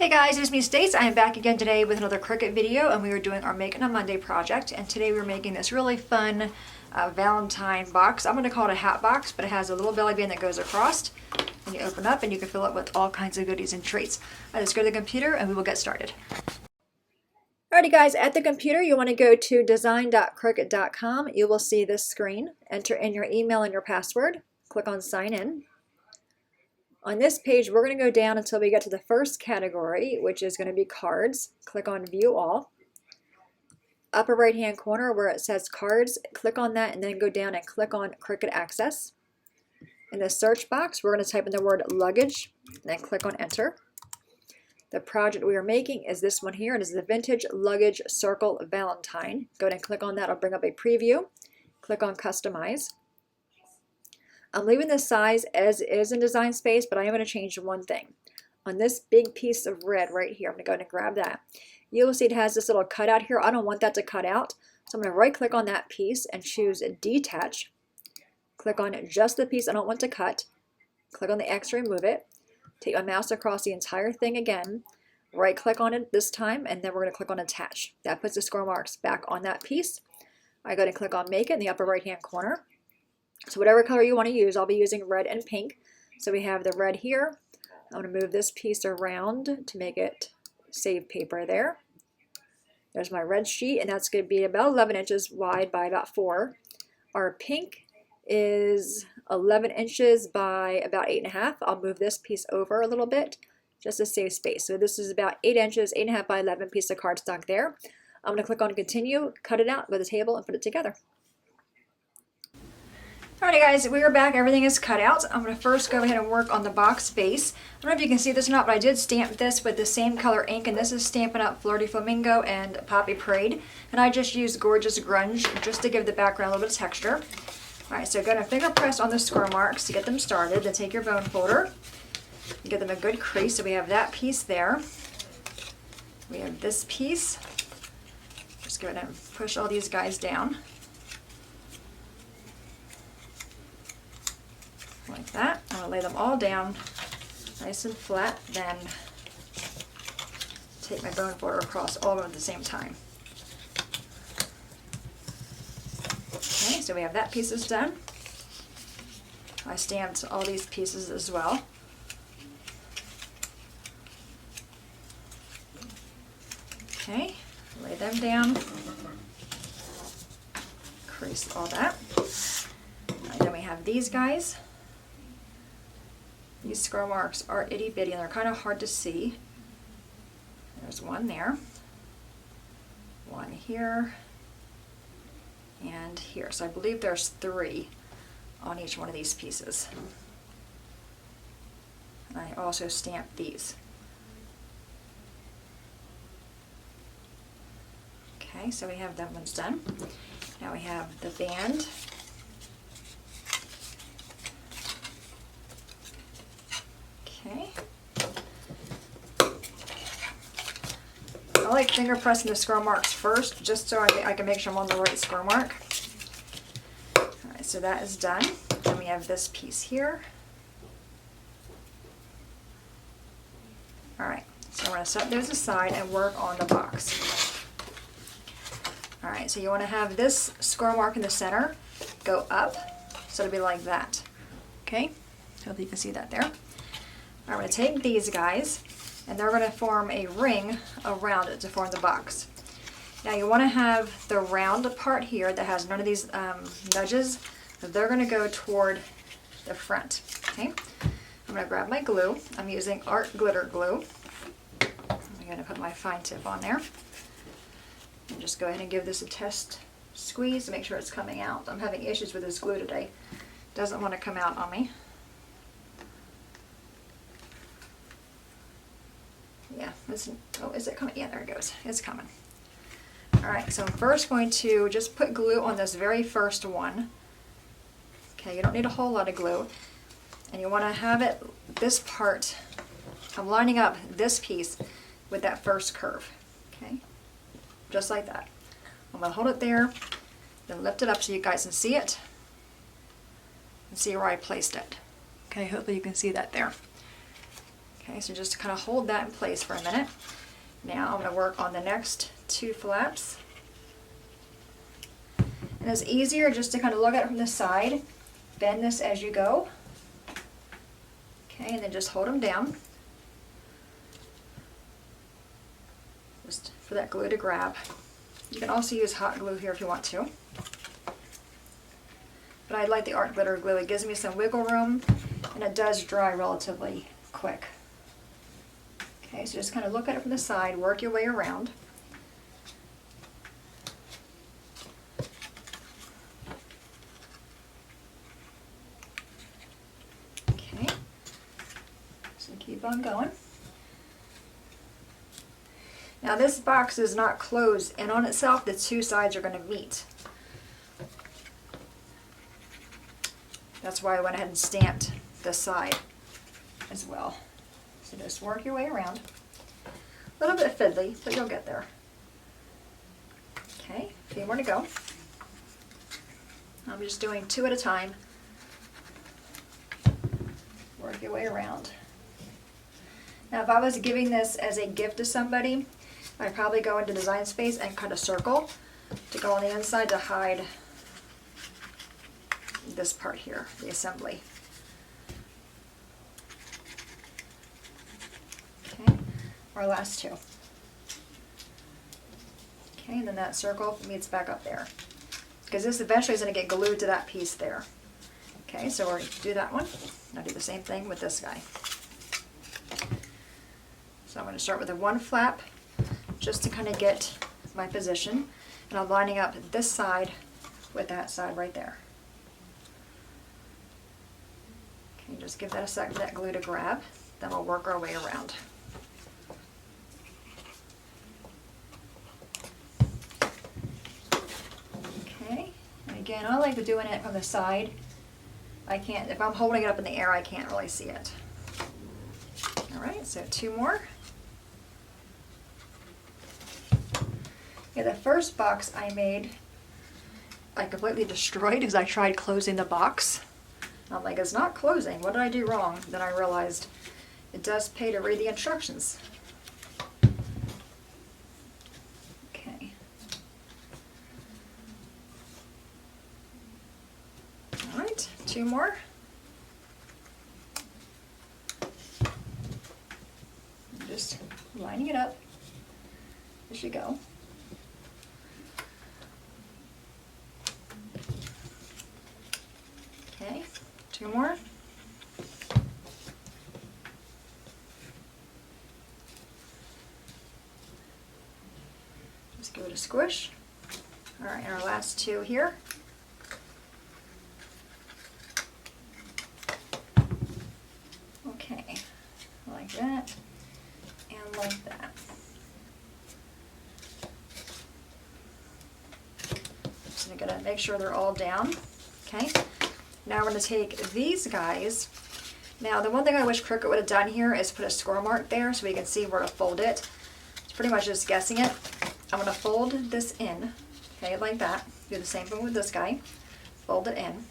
Hey guys, it's me Stace. I am back again today with another Cricut video, and we are doing our Making a Monday project. And today we're making this really fun Valentine box. I'm going to call it a hat box, but it has a little belly band that goes across. And you open up and you can fill it with all kinds of goodies and treats. Let's go to the computer and we will get started. Alrighty guys, at the computer you want to go to design.cricut.com. You will see this screen. Enter in your email and your password. Click on sign in. On this page, we're going to go down until we get to the first category, which is going to be cards. Click on View All. Upper right hand corner where it says Cards, click on that and then go down and click on Cricut Access. In the search box, we're going to type in the word Luggage and then click on Enter. The project we are making is this one here. It is the Vintage Luggage Circle Valentine. Go ahead and click on that. I'll bring up a preview. Click on Customize. I'm leaving the size as is in Design Space, but I am going to change one thing. On this big piece of red right here, I'm going to go ahead and grab that. You will see it has this little cutout here. I don't want that to cut out, so I'm going to right click on that piece and choose Detach. Click on just the piece I don't want to cut. Click on the X to remove it. Take my mouse across the entire thing again. Right click on it this time, and then we're going to click on Attach. That puts the score marks back on that piece. I go ahead and click on Make It in the upper right hand corner. So whatever color you want to use, I'll be using red and pink. So we have the red here. I'm going to move this piece around to make it save paper there. There's my red sheet, and that's going to be about 11 inches wide by about 4. Our pink is 11 inches by about 8.5. I'll move this piece over a little bit just to save space. So this is about 8 inches, 8.5 by 11 piece of cardstock there. I'm going to click on Continue, cut it out, go to the table, and put it together. Alrighty guys, we are back. Everything is cut out. I'm going to first go ahead and work on the box base. I don't know if you can see this or not, but I did stamp this with the same color ink, and this is Stampin' Up! Flirty Flamingo and Poppy Parade. And I just used Gorgeous Grunge just to give the background a little bit of texture. Alright, so go ahead and finger press on the score marks to get them started. Then take your bone folder and get them a good crease. So we have that piece there. We have this piece. Just go ahead and push all these guys down. Like that. I'm going to lay them all down nice and flat, then take my bone folder across all of them at the same time. Okay, so we have that piece is done. I stamped all these pieces as well. Okay, lay them down, crease all that. And then we have these guys. These score marks are itty bitty and they're kind of hard to see. There's one there, one here, and here. So I believe there's 3 on each one of these pieces. And I also stamped these. Okay, so we have that one's done. Now we have the band. Okay. I like finger pressing the score marks first, just so I can make sure I'm on the right score mark. Alright, so that is done. Then we have this piece here. Alright, so I'm going to set those aside and work on the box. Alright, so you want to have this score mark in the center go up, so it'll be like that. Okay, hope you can see that there. I'm going to take these guys, and they're going to form a ring around it to form the box. Now you want to have the round part here that has none of these nudges. They're going to go toward the front. Okay, I'm going to grab my glue. I'm using Art Glitter Glue. I'm going to put my fine tip on there. And just go ahead and give this a test squeeze to make sure it's coming out. I'm having issues with this glue today. It doesn't want to come out on me. Yeah, oh, is it coming? Yeah, there it goes. It's coming. Alright, so I'm first going to just put glue on this very first one. Okay, you don't need a whole lot of glue. And you want to have it, this part, I'm lining up this piece with that first curve. Okay, just like that. I'm going to hold it there, then lift it up so you guys can see it. And see where I placed it. Okay, hopefully you can see that there. Okay, so just kind of hold that in place for a minute. Now I'm going to work on the next 2 flaps. And it's easier just to kind of look at it from the side, bend this as you go. Okay, and then just hold them down. Just for that glue to grab. You can also use hot glue here if you want to. But I like the art glitter glue. It gives me some wiggle room and it does dry relatively quick. Okay, so just kind of look at it from the side, work your way around. Okay, so keep on going. Now this box is not closed in on itself, the 2 sides are going to meet. That's why I went ahead and stamped this side as well. So just work your way around. A little bit fiddly, but you'll get there. Okay, a few more to go. I'm just doing 2 at a time. Work your way around. Now if I was giving this as a gift to somebody, I'd probably go into Design Space and cut a circle to go on the inside to hide this part here, the assembly. Okay, our last 2. Okay, and then that circle meets back up there. Because this eventually is going to get glued to that piece there. Okay, so we're going to do that one. I'll do the same thing with this guy. So I'm going to start with a 1 flap just to kind of get my position. And I'm lining up this side with that side right there. Okay, just give that a second for that glue to grab. Then we'll work our way around. Okay, and again, I like doing it from the side. I can't, if I'm holding it up in the air, I can't really see it. All right, so 2 more. Yeah, the first box I made, I completely destroyed because I tried closing the box. I'm like, it's not closing. What did I do wrong? Then I realized it does pay to read the instructions. Okay. All right, 2 more. Just lining it up as you go. Okay, 2 more. Just give it a squish. All right, and our last 2 here. Okay, like that and like that. Just gonna make sure they're all down. Okay. Now we're going to take these guys. Now the one thing I wish Cricut would have done here is put a score mark there so we can see where to fold it. It's pretty much just guessing it. I'm going to fold this in, okay, like that. Do the same thing with this guy. Fold it in.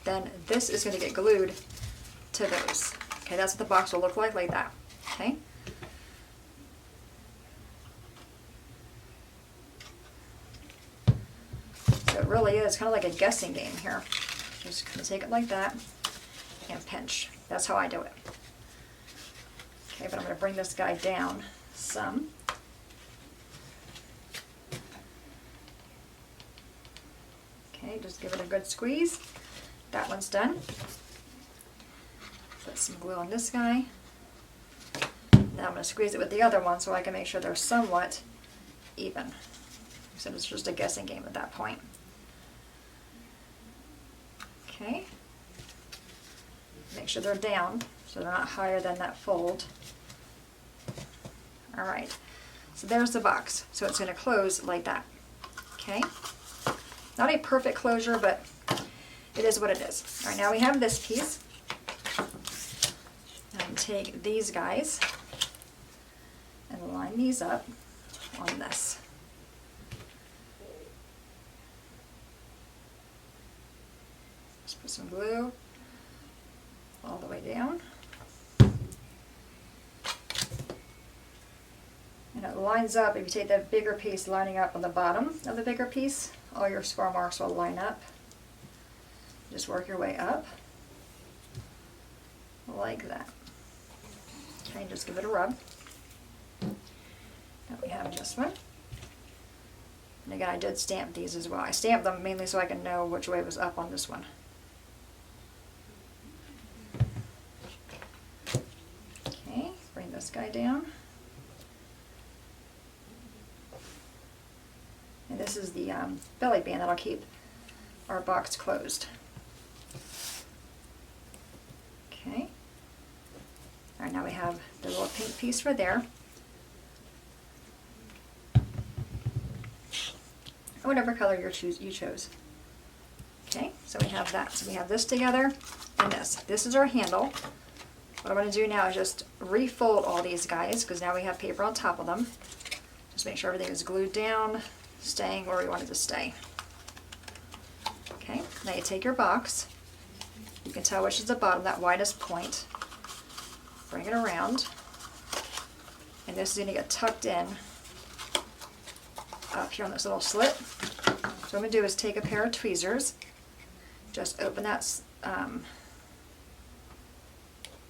Then this is going to get glued to those. Okay, that's what the box will look like that. Okay. So it really is kind of like a guessing game here. Just kind of take it like that and pinch. That's how I do it. Okay, but I'm going to bring this guy down some. Okay, just give it a good squeeze. That one's done. Put some glue on this guy. Now I'm going to squeeze it with the other one so I can make sure they're somewhat even. So it's just a guessing game at that point. Okay. Make sure they're down so they're not higher than that fold. All right. So there's the box. So it's going to close like that. Okay. Not a perfect closure, but it is what it is. All right, now we have this piece. And take these guys and line these up on this. Just put some glue all the way down. lines up. If you take the bigger piece lining up on the bottom of the bigger piece, all your score marks will line up. Just work your way up like that. Okay, just give it a rub. Now we have this one. And again, I did stamp these as well. I stamped them mainly so I can know which way was up on this one. Okay, bring this guy down. And this is the belly band that'll keep our box closed. Okay. All right, now we have the little pink piece for there. Whatever color you chose. Okay, so we have that. So we have this together and this. This is our handle. What I'm going to do now is just refold all these guys because now we have paper on top of them. Just make sure everything is glued down, staying where we want it to stay. Okay, now you take your box. You can tell which is the bottom, that widest point. Bring it around. And this is going to get tucked in up here on this little slit. So what I'm going to do is take a pair of tweezers, just open that,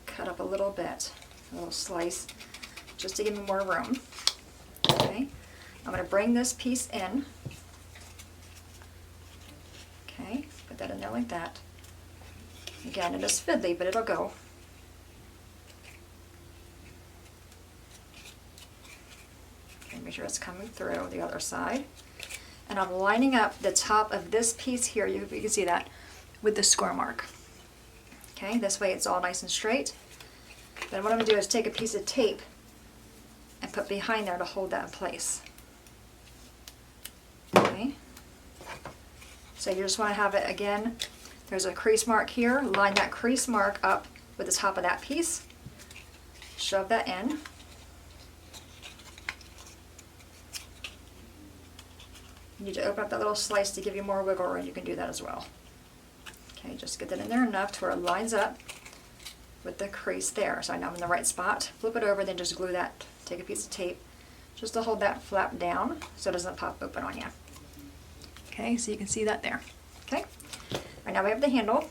cut up a little bit, a little slice, just to give me more room. Okay, I'm going to bring this piece in. Okay, put that in there like that. Again, it is fiddly, but it'll go. Make sure it's coming through the other side. And I'm lining up the top of this piece here, you can see that, with the score mark. Okay, this way it's all nice and straight. Then what I'm going to do is take a piece of tape and put behind there to hold that in place. Okay, so you just want to have it again, there's a crease mark here, line that crease mark up with the top of that piece, shove that in. You need to open up that little slice to give you more wiggle room. You can do that as well. Okay, just get that in there enough to where it lines up with the crease there. So I know I'm in the right spot. Flip it over, then just glue that. Take a piece of tape just to hold that flap down so it doesn't pop open on you. Okay, so you can see that there. Okay, right now we have the handle. What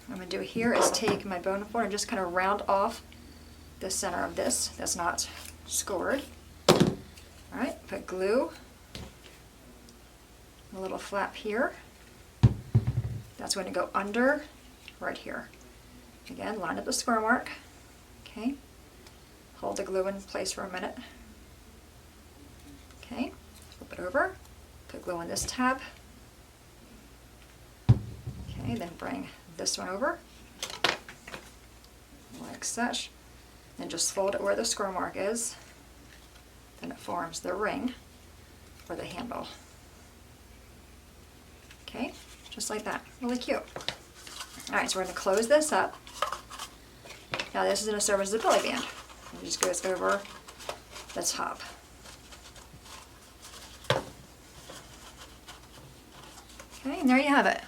I'm going to do here is take my bone folder and just kind of round off the center of this that's not scored. All right, put glue. A little flap here. That's going to go under right here. Again, line up the square mark. Okay. Hold the glue in place for a minute. Okay. Flip it over. Put glue in this tab. Okay, then bring this one over. Like such. Then just fold it where the square mark is. Then it forms the ring or the handle. Okay, just like that. Really cute. Alright, so we're going to close this up. Now this is going to serve as a belly band. And just goes over the top. Okay, and there you have it.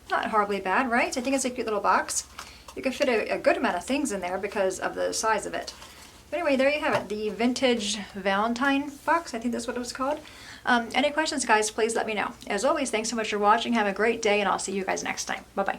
Not horribly bad, right? I think it's a cute little box. You can fit a good amount of things in there because of the size of it. But anyway, there you have it. The vintage Valentine box. I think that's what it was called. Any questions, guys, please let me know. As always, thanks so much for watching. Have a great day, and I'll see you guys next time. Bye-bye.